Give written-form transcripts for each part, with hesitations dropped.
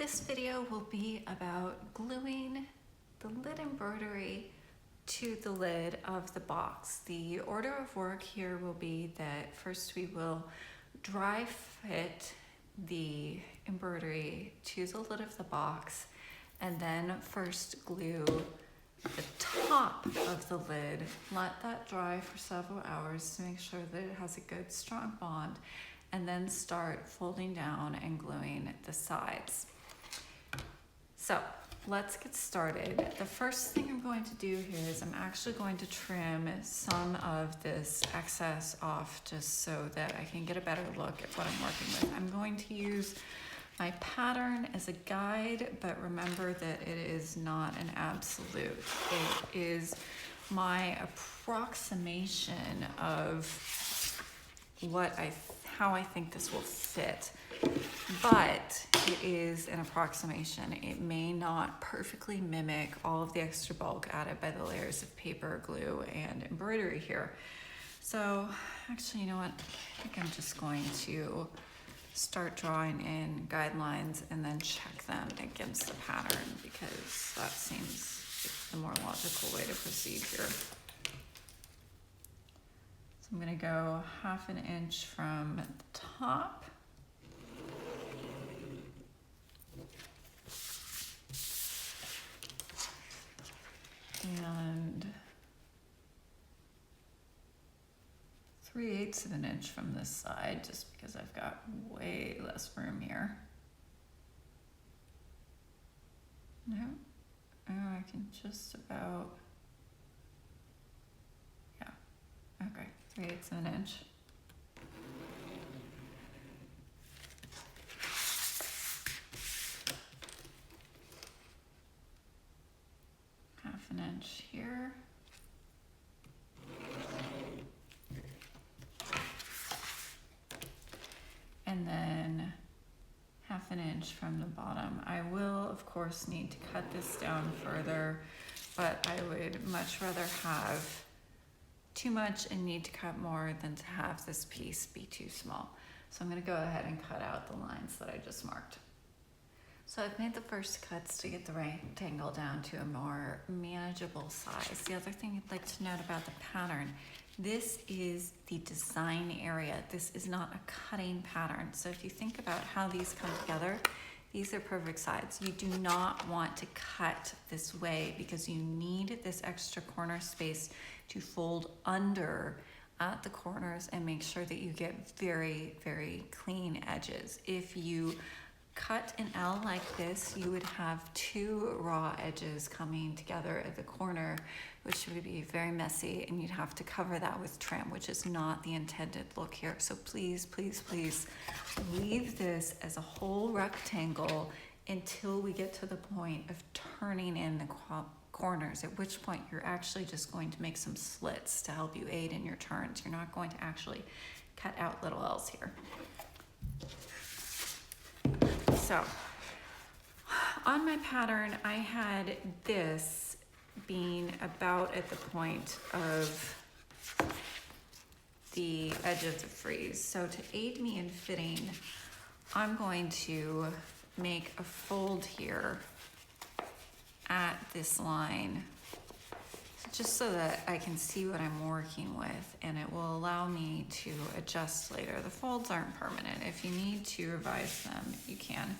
This video will be about gluing the lid embroidery to the lid of the box. The order of work here will be that first we will dry fit the embroidery to the lid of the box, and then first glue the top of the lid. Let that dry for several hours to make sure that it has a good strong bond, and then start folding down and gluing the sides. So let's get started. The first thing I'm going to do here is I'm actually going to trim some of this excess off just so that I can get a better look at what I'm working with. I'm going to use my pattern as a guide, but remember that it is not an absolute. It is my approximation of how I think this will fit, but it is an approximation. It may not perfectly mimic all of the extra bulk added by the layers of paper, glue, and embroidery here. So actually, you know what? I think I'm just going to start drawing in guidelines and then check them against the pattern, because that seems like the more logical way to proceed here. So I'm going to go 1/2 inch from the top. And 3/8 of an inch from this side, just because I've got way less room here. No, oh, I can just about, yeah, okay, 3/8 of an inch. An inch here. And then 1/2 inch from the bottom. I will, of course, need to cut this down further, but I would much rather have too much and need to cut more than to have this piece be too small. So I'm going to go ahead and cut out the lines that I just marked. So I've made the first cuts to get the rectangle down to a more manageable size. The other thing I'd like to note about the pattern, this is the design area. This is not a cutting pattern. So if you think about how these come together, these are perfect sides. You do not want to cut this way because you need this extra corner space to fold under at the corners and make sure that you get very, very clean edges. If you cut an L like this, you would have 2 raw edges coming together at the corner, which would be very messy, and you'd have to cover that with trim, which is not the intended look here. So please, please, please leave this as a whole rectangle until we get to the point of turning in the corners, at which point you're actually just going to make some slits to help you aid in your turns. You're not going to actually cut out little L's here. So on my pattern, I had this being about at the point of the edge of the frieze. So to aid me in fitting, I'm going to make a fold here at this line, just so that I can see what I'm working with, and it will allow me to adjust later. The folds aren't permanent. If you need to revise them, you can.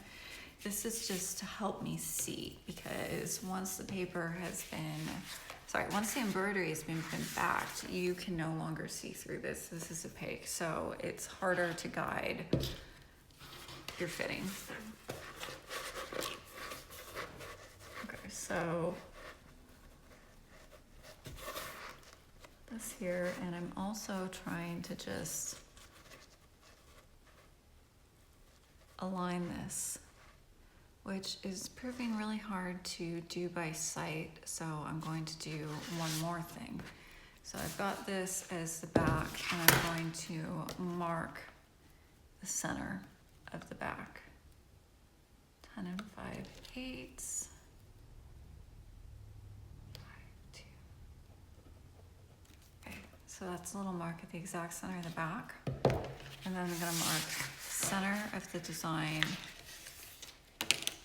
This is just to help me see, because once the embroidery has been pinned back, you can no longer see through this. This is opaque, so it's harder to guide your fitting. Okay, so this here, and I'm also trying to just align this, which is proving really hard to do by sight, so I'm going to do one more thing. So I've got this as the back, and I'm going to mark the center of the back. 10 5/8. So that's a little mark at the exact center of the back. And then I'm gonna mark center of the design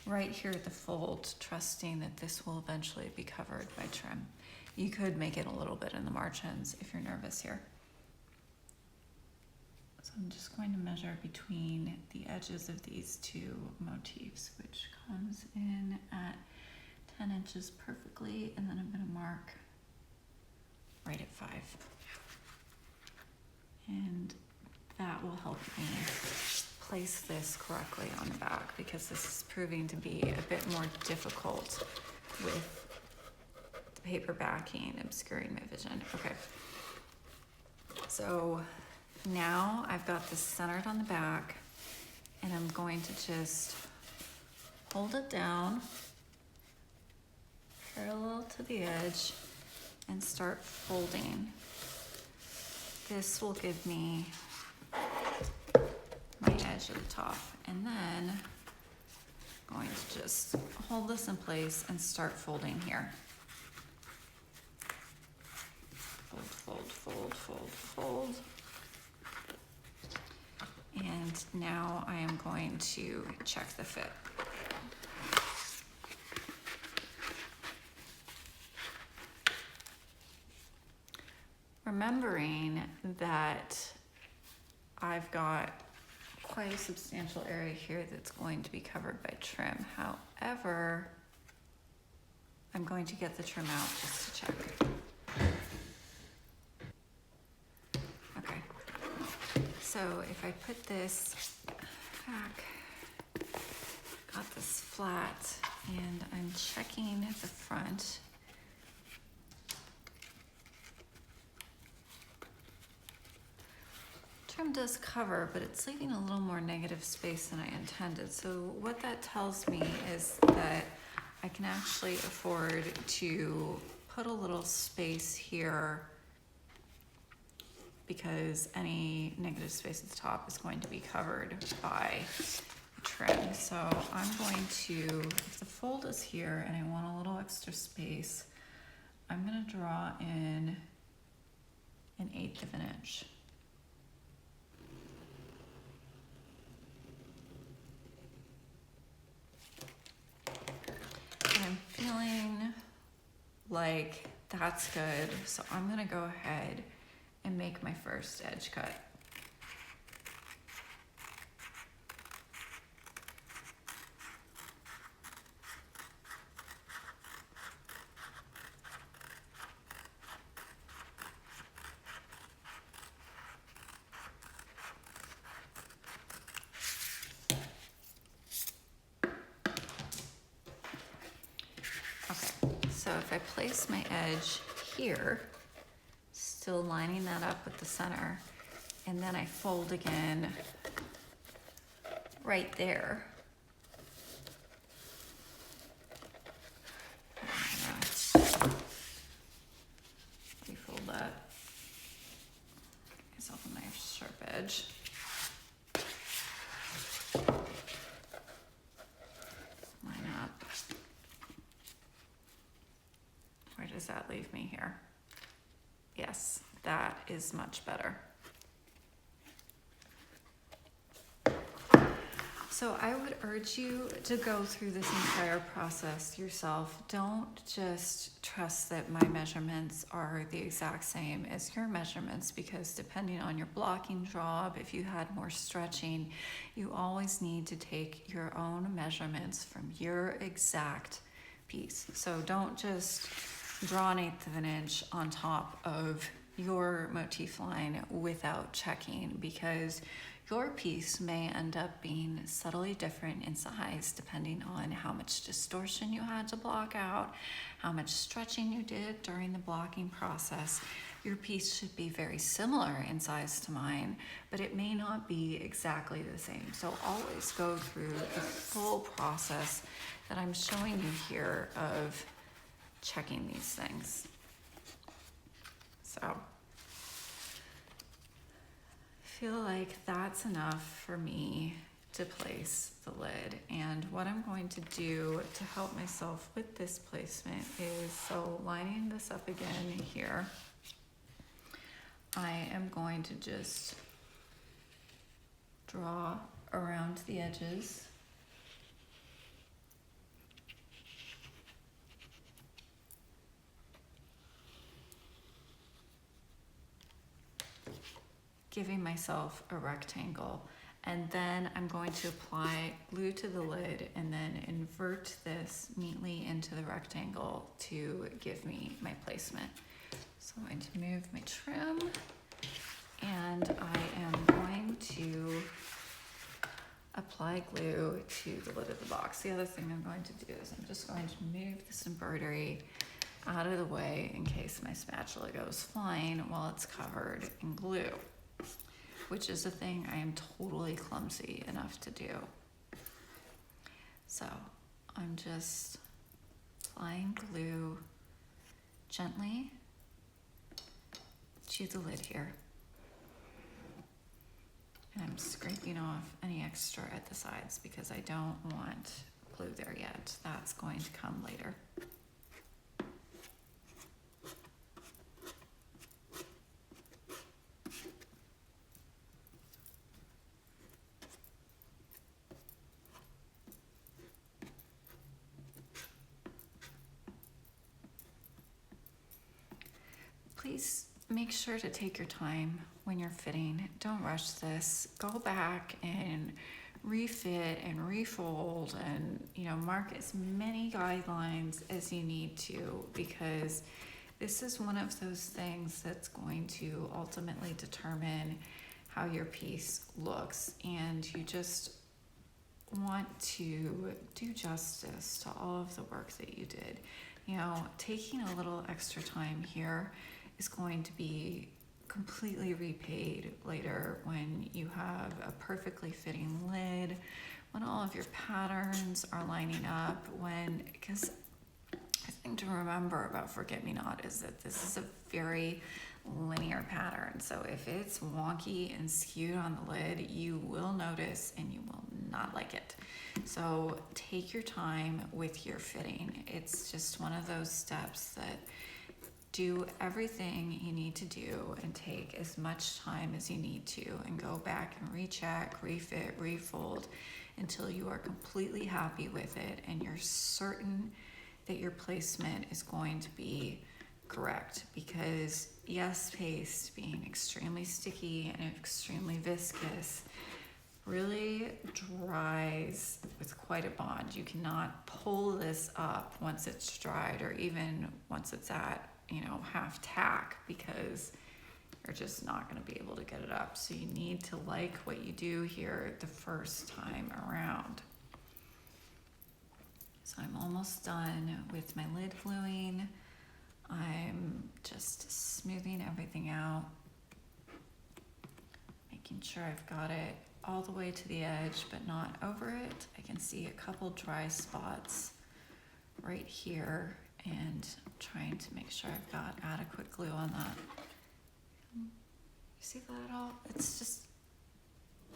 right here at the fold, trusting that this will eventually be covered by trim. You could make it a little bit in the margins if you're nervous here. So I'm just going to measure between the edges of these two motifs, which comes in at 10 inches perfectly, and then I'm going to mark right at 5. And that will help me place this correctly on the back, because this is proving to be a bit more difficult with the paper backing obscuring my vision. Okay, so now I've got this centered on the back, and I'm going to just hold it down parallel to the edge and start folding. This will give me my edge at the top, and then I'm going to just hold this in place and start folding here. Fold, fold, fold, fold, fold. And now I am going to check the fit. Remembering that I've got quite a substantial area here that's going to be covered by trim. However, I'm going to get the trim out just to check. Okay, so if I put this back, got this flat, and I'm checking the front. Trim does cover, but it's leaving a little more negative space than I intended. So what that tells me is that I can actually afford to put a little space here, because any negative space at the top is going to be covered by trim. So I'm going to, if the fold is here and I want a little extra space, I'm going to draw in 1/8 of an inch. I'm feeling like that's good, so I'm gonna go ahead and make my first edge cut. So if I place my edge here, still lining that up with the center, and then I fold again right there. Refold that. Get myself a nice sharp edge. Line up. Where does that leave me here? Yes, that is much better. So I would urge you to go through this entire process yourself. Don't just trust that my measurements are the exact same as your measurements, because depending on your blocking job, if you had more stretching, you always need to take your own measurements from your exact piece. So don't just draw 1/8 of an inch on top of your motif line without checking, because your piece may end up being subtly different in size depending on how much distortion you had to block out, how much stretching you did during the blocking process. Your piece should be very similar in size to mine, but it may not be exactly the same. So always go through the full process that I'm showing you here of checking these things. So I feel like that's enough for me to place the lid. And what I'm going to do to help myself with this placement is, so lining this up again here, I am going to just draw around the edges giving myself a rectangle. And then I'm going to apply glue to the lid and then invert this neatly into the rectangle to give me my placement. So I'm going to move my trim, and I am going to apply glue to the lid of the box. The other thing I'm going to do is I'm just going to move this embroidery out of the way in case my spatula goes flying while it's covered in glue, which is a thing I am totally clumsy enough to do. So I'm just applying glue gently to the lid here. And I'm scraping off any extra at the sides because I don't want glue there yet. That's going to come later. Please make sure to take your time when you're fitting. Don't rush this. Go back and refit and refold and, mark as many guidelines as you need to, because this is one of those things that's going to ultimately determine how your piece looks, and you just want to do justice to all of the work that you did. Taking a little extra time here is going to be completely repaid later when you have a perfectly fitting lid, when all of your patterns are lining up, because the thing to remember about Forget-Me-Not is that this is a very linear pattern. So if it's wonky and skewed on the lid, you will notice and you will not like it. So take your time with your fitting. It's just one of those steps that do everything you need to do and take as much time as you need to, and go back and recheck, refit, refold until you are completely happy with it and you're certain that your placement is going to be correct. Because yes, paste being extremely sticky and extremely viscous really dries with quite a bond. You cannot pull this up once it's dried, or even once it's at half tack, because you're just not going to be able to get it up. So you need to like what you do here the first time around. So I'm almost done with my lid gluing. I'm just smoothing everything out, making sure I've got it all the way to the edge but not over it. I can see a couple dry spots right here, and I'm trying to make sure I've got adequate glue on that. You see that at all? It's just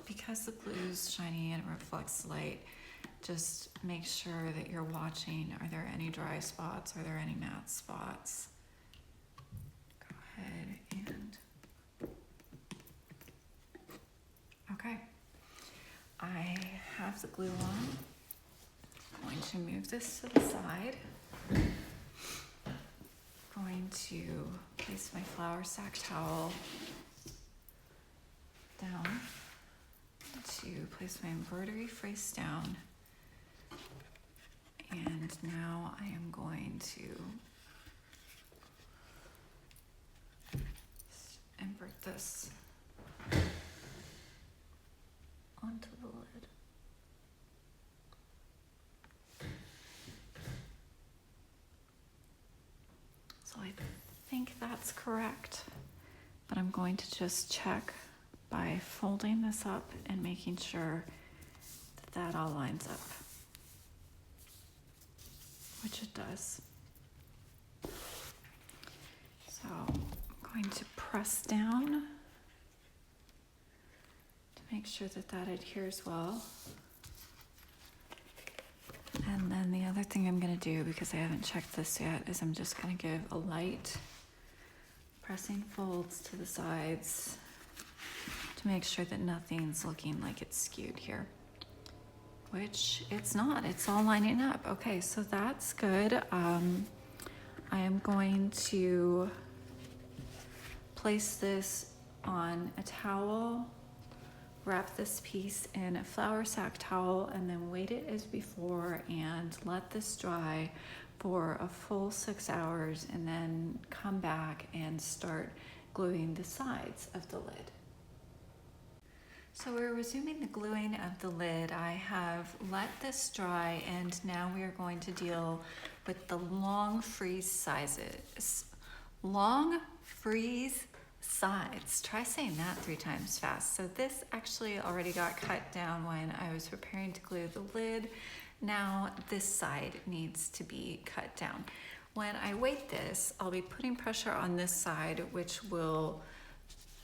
because the glue's shiny and it reflects light, just make sure that you're watching. Are there any dry spots? Are there any matte spots? Go ahead and... Okay. I have the glue on. I'm going to move this to the side. Going to place my flour sack towel down, to place my embroidery face down, and now I am going to invert this onto the lid. So I think that's correct, but I'm going to just check by folding this up and making sure that that all lines up, which it does. So I'm going to press down to make sure that that adheres well. And then the other thing I'm going to do, because I haven't checked this yet, is I'm just going to give a light pressing folds to the sides to make sure that nothing's looking like it's skewed here, which it's not. It's all lining up. Okay, so that's good. I am going to place this on a towel, wrap this piece in a flour sack towel, and then weight it as before and let this dry for a full 6 hours, and then come back and start gluing the sides of the lid. So we're resuming the gluing of the lid. I have let this dry, and now we are going to deal with the long freeze sizes. Long freeze sides. Try saying that 3 times fast. So this actually already got cut down when I was preparing to glue the lid. Now this side needs to be cut down. When I weight this, I'll be putting pressure on this side, which will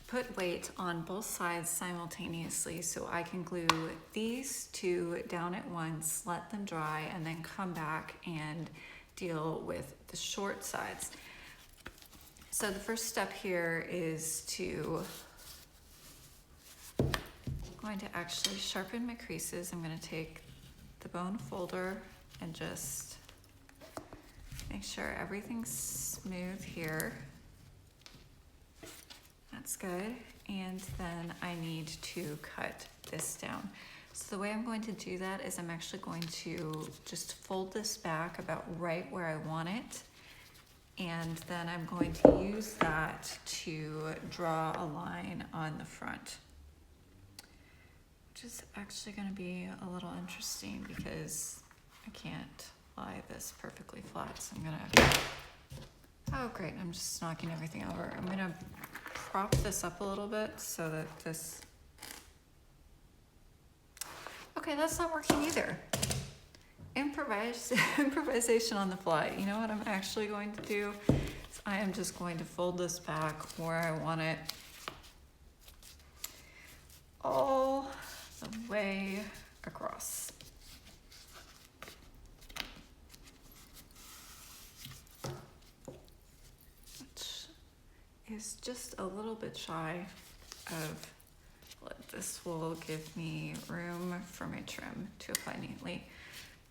put weight on both sides simultaneously, so I can glue these 2 down at once, let them dry, and then come back and deal with the short sides. So the first step here is I'm going to actually sharpen my creases. I'm going to take the bone folder and just make sure everything's smooth here. That's good. And then I need to cut this down. So the way I'm going to do that is I'm actually going to just fold this back about right where I want it. And then I'm going to use that to draw a line on the front, which is actually going to be a little interesting because I can't lie this perfectly flat. So I'm going to, oh great, I'm just knocking everything over. I'm going to prop this up a little bit so that this, okay, that's not working either. Improvisation on the fly. You know what I'm actually going to do? Is I am just going to fold this back where I want it all the way across. Which is just a little bit shy of what this will give me room for my trim to apply neatly.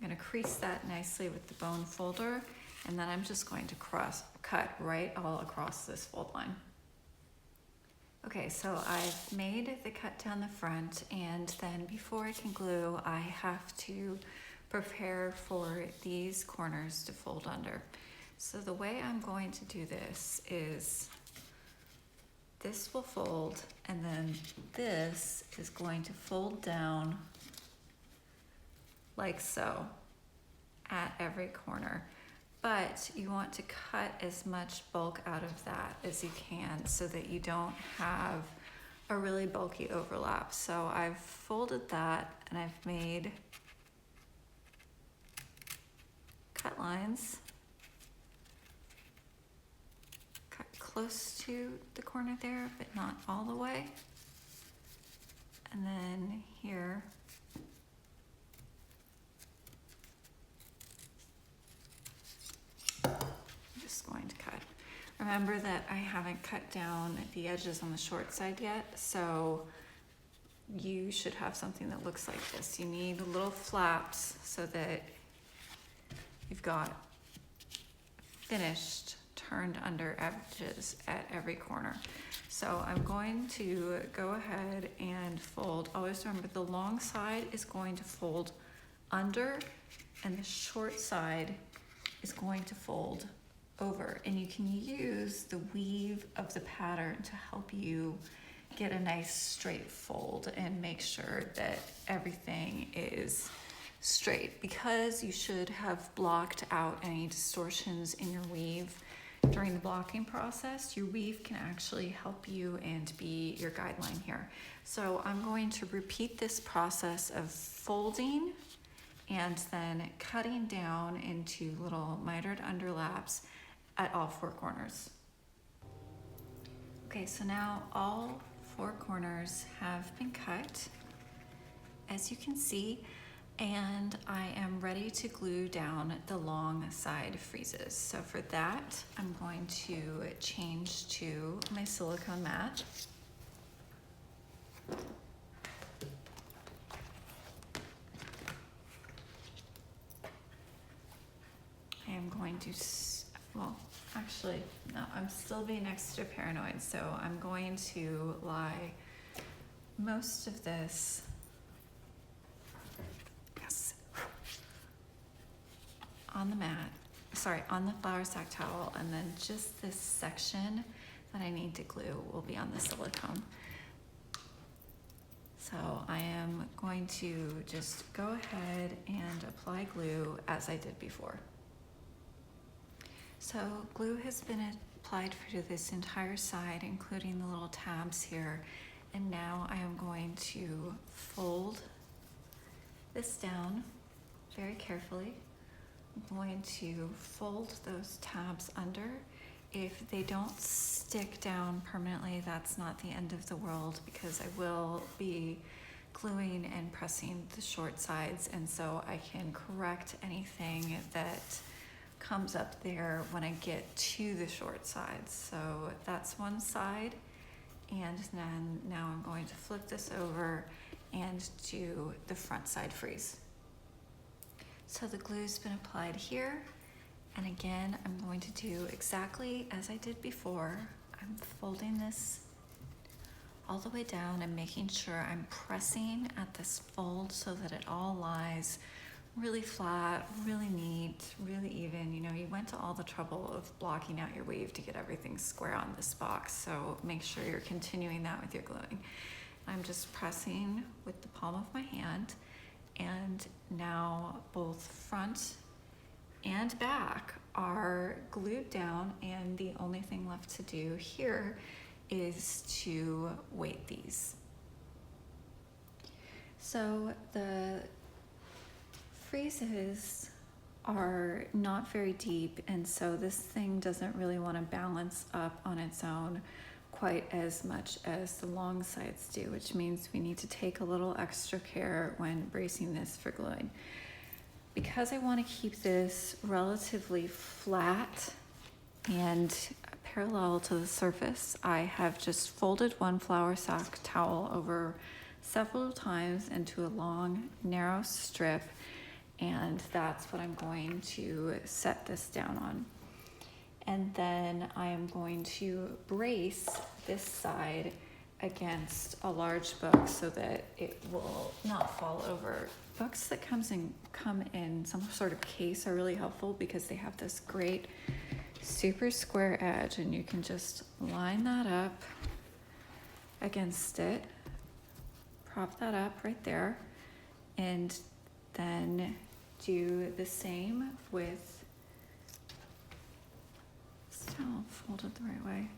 I'm going to crease that nicely with the bone folder, and then I'm just going to cut right all across this fold line. Okay, so I've made the cut down the front, and then before I can glue, I have to prepare for these corners to fold under. So the way I'm going to do this is this will fold, and then this is going to fold down like so at every corner. But you want to cut as much bulk out of that as you can so that you don't have a really bulky overlap. So I've folded that and I've made cut lines, cut close to the corner there, but not all the way. And then here, going to cut. Remember that I haven't cut down the edges on the short side yet, so you should have something that looks like this. You need little flaps so that you've got finished turned under edges at every corner. So I'm going to go ahead and fold. Always remember the long side is going to fold under and the short side is going to fold over, and you can use the weave of the pattern to help you get a nice straight fold and make sure that everything is straight, because you should have blocked out any distortions in your weave during the blocking process. Your weave can actually help you and be your guideline here. So I'm going to repeat this process of folding and then cutting down into little mitered underlaps at all 4 corners. Okay, so now all 4 corners have been cut, as you can see, and I am ready to glue down the long side freezes. So for that, I'm going to change to my silicone mat. I am going to well, actually, no, I'm still being extra paranoid, so I'm going to lie most of this, yes, on the mat, sorry, on the flour sack towel, and then just this section that I need to glue will be on the silicone. So I am going to just go ahead and apply glue as I did before. So glue has been applied for this entire side, including the little tabs here. And now I am going to fold this down very carefully. I'm going to fold those tabs under. If they don't stick down permanently, that's not the end of the world, because I will be gluing and pressing the short sides, and so I can correct anything that comes up there when I get to the short sides. So that's one side, and then now I'm going to flip this over and do the front side freeze. So the glue's been applied here. And again, I'm going to do exactly as I did before. I'm folding this all the way down and making sure I'm pressing at this fold so that it all lies really flat, really neat, really even. You know, you went to all the trouble of blocking out your weave to get everything square on this box, so make sure you're continuing that with your gluing. I'm just pressing with the palm of my hand, and now both front and back are glued down, and the only thing left to do here is to weight these. So the freezes are not very deep, and so this thing doesn't really want to balance up on its own quite as much as the long sides do, which means we need to take a little extra care when bracing this for gluing. Because I want to keep this relatively flat and parallel to the surface, I have just folded one flour sack towel over several times into a long, narrow strip, and that's what I'm going to set this down on. And then I am going to brace this side against a large book so that it will not fall over. Books that come in some sort of case are really helpful because they have this great super square edge, and you can just line that up against it, prop that up right there, and then do the same with still folded the right way.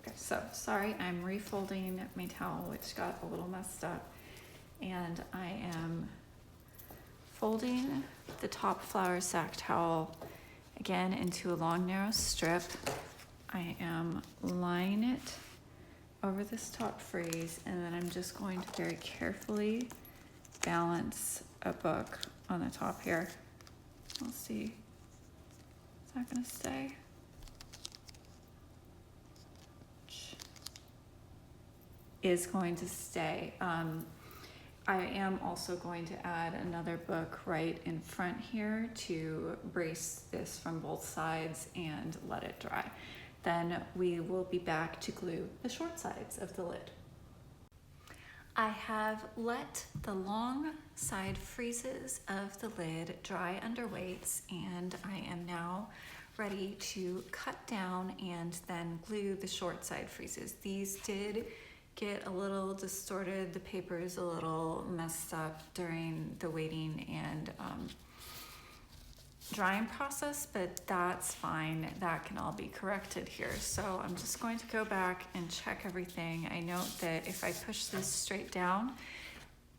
Okay, so sorry, I'm refolding my towel, which got a little messed up, and I am folding the top flour sack towel again into a long narrow strip. I am lying it over this top freeze, and then I'm just going to very carefully balance a book on the top here. We'll see. Is that gonna stay? Is going to stay. I am also going to add another book right in front here to brace this from both sides and let it dry. Then we will be back to glue the short sides of the lid. I have let the long side freezes of the lid dry under weights, and I am now ready to cut down and then glue the short side freezes. These did get a little distorted, the paper is a little messed up during the weighting and drying process, but that's fine. That can all be corrected here. So I'm just going to go back and check everything. I note that if I push this straight down,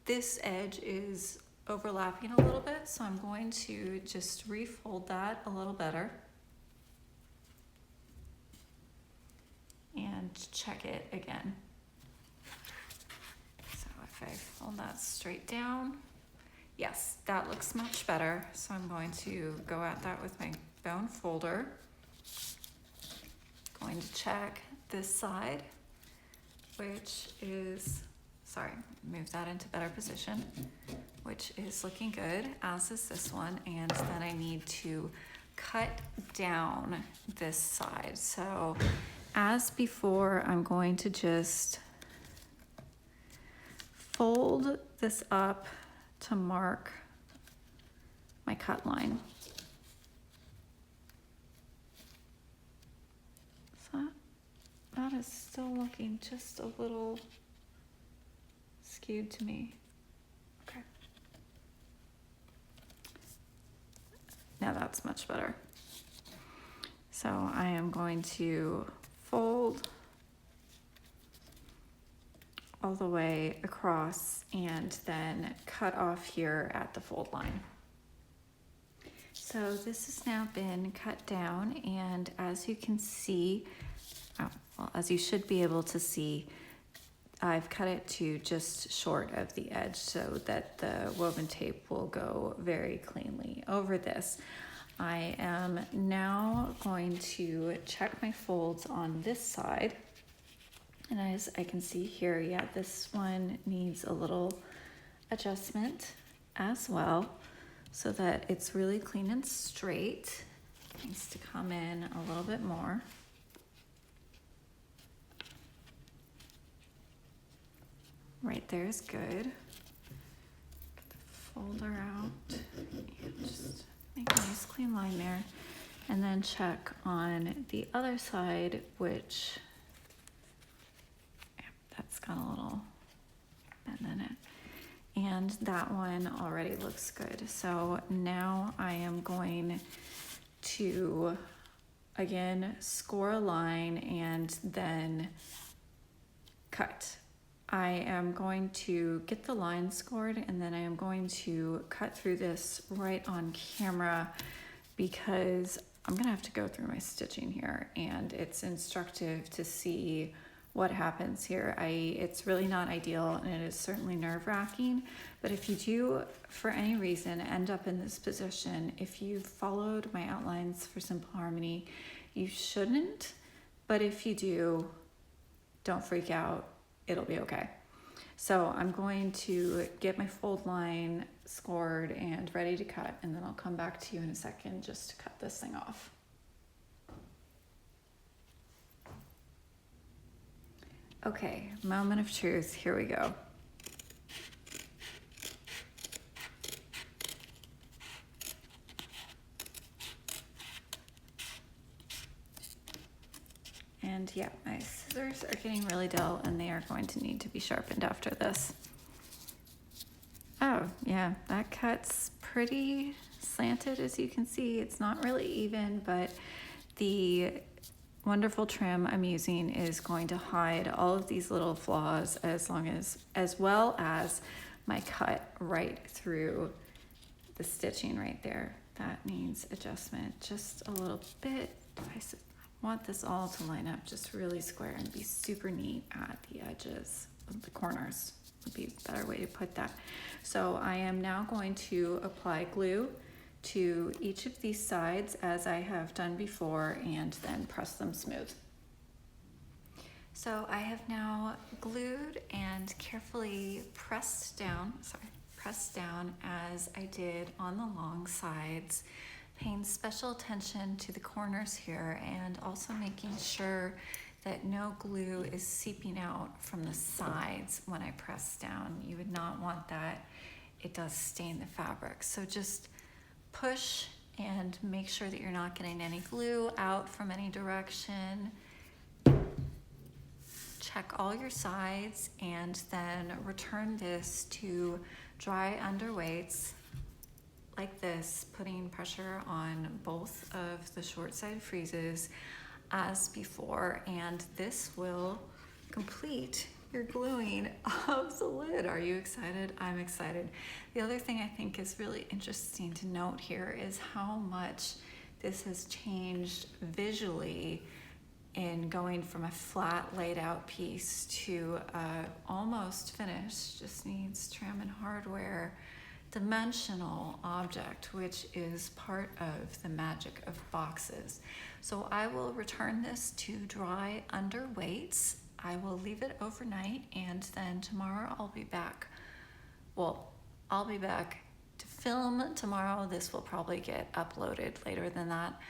this edge is overlapping a little bit, so I'm going to just refold that a little better and check it again. So if I fold that straight down, yes, that looks much better. So I'm going to go at that with my bone folder. Going to check this side, which is sorry, move that into better position, which is looking good, as is this one. And then I need to cut down this side. So as before, I'm going to just fold this up to mark my cut line. So that is still looking just a little skewed to me. Okay. Now that's much better. So I am going to fold all the way across and then cut off here at the fold line. So this has now been cut down, and as you can see, as you should be able to see, I've cut it to just short of the edge so that the woven tape will go very cleanly over this. I am now going to check my folds on this side. And as I can see here, yeah, this one needs a little adjustment as well so that it's really clean and straight. It needs to come in a little bit more. Right there is good. Get the folder out and just make a nice clean line there. And then check on the other side, which that's got a little bend in it. And that one already looks good. So now I am going to, again, score a line and then cut. I am going to get the line scored, and then I am going to cut through this right on camera because I'm gonna have to go through my stitching here, and it's instructive to see what happens here. It's really not ideal, and it is certainly nerve-wracking, but if you do, for any reason, end up in this position, if you followed my outlines for Simple Harmony, you shouldn't, but if you do, don't freak out. It'll be okay. So I'm going to get my fold line scored and ready to cut, and then I'll come back to you in a second just to cut this thing off. Okay, moment of truth, here we go. And yeah, my scissors are getting really dull, and they are going to need to be sharpened after this. Oh, yeah, that cut's pretty slanted, as you can see. It's not really even, but the wonderful trim I'm using is going to hide all of these little flaws as well as my cut right through the stitching right there. That needs adjustment just a little bit. I want this all to line up just really square and be super neat at the edges of the corners would be a better way to put that. So I am now going to apply glue to each of these sides as I have done before, and then press them smooth. So I have now glued and carefully pressed down as I did on the long sides, paying special attention to the corners here and also making sure that no glue is seeping out from the sides when I press down. You would not want that. It does stain the fabric. So just push and make sure that you're not getting any glue out from any direction. Check all your sides and then return this to dry underweights like this, putting pressure on both of the short side freezes as before, and this will complete your gluing of the lid. Are you excited? I'm excited. The other thing I think is really interesting to note here is how much this has changed visually in going from a flat laid out piece to almost finished, just needs trim and hardware, dimensional object, which is part of the magic of boxes. So I will return this to dry under weights I will leave it overnight, and then tomorrow I'll be back. Well, I'll be back to film tomorrow. This will probably get uploaded later than that,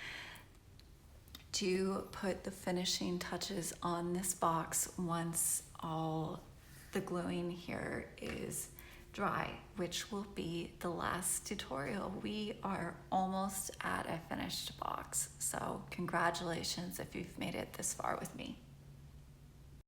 to put the finishing touches on this box once all the gluing here is dry, which will be the last tutorial. We are almost at a finished box, so congratulations if you've made it this far with me.